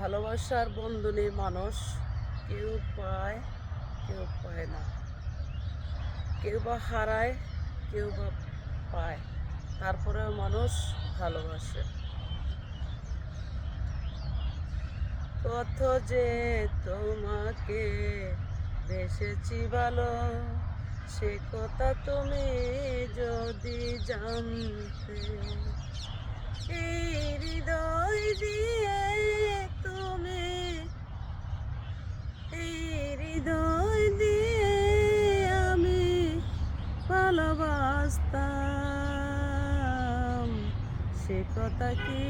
ভালোবাসার বন্ধনী মানুষ কেউ পায় কেউ পায় না, কেউ বা হারায় কেউ বা পায়, তারপরেও মানুষ ভালোবাসে। কত যে তোমাকে বেসেছি ভালো, সে কথা তুমি যদি জানতে। এই হৃদয় দিয়ে তুমি, এই হৃদয় দিয়ে আমি ভালোবাসতাম, সে কথা কি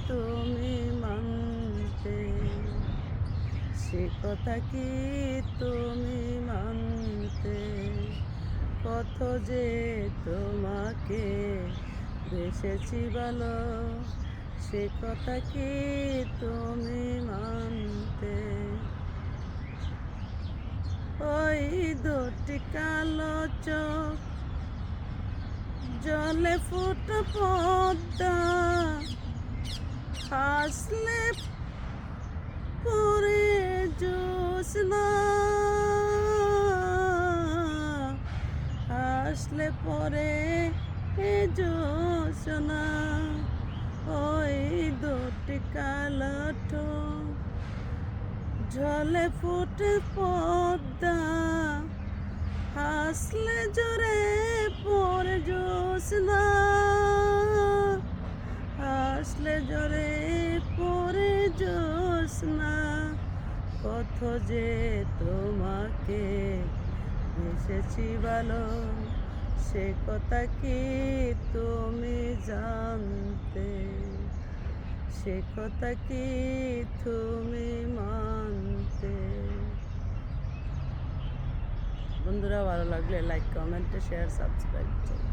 তুমি মানতে? সে কথা কি তুমি মানতে? কত যে তোমাকে বেসেছি ভালো, সে কথা কি তুমি মানতে? ওই দুটি কালো চোখ, জলে ফুটো পদ্মা, হাসলে পরে জোছনা, হাসলে পরে জোছনা। ওই দুটি কালো ঠোঁট, জলে ফুটে পদ্মা, হাসলে জোরে পরে জোছনা, হাসলে জোরে পরে জোছনা। কত যে তোমাকে বেসেছি ভালো, সে কথা কি তুমি জানতে? সে কথা কি তুমি মানতে? বন্ধুরা, ভালো লাগলে লাইক, কমেন্ট, শেয়ার, সাবস্ক্রাইব করুন।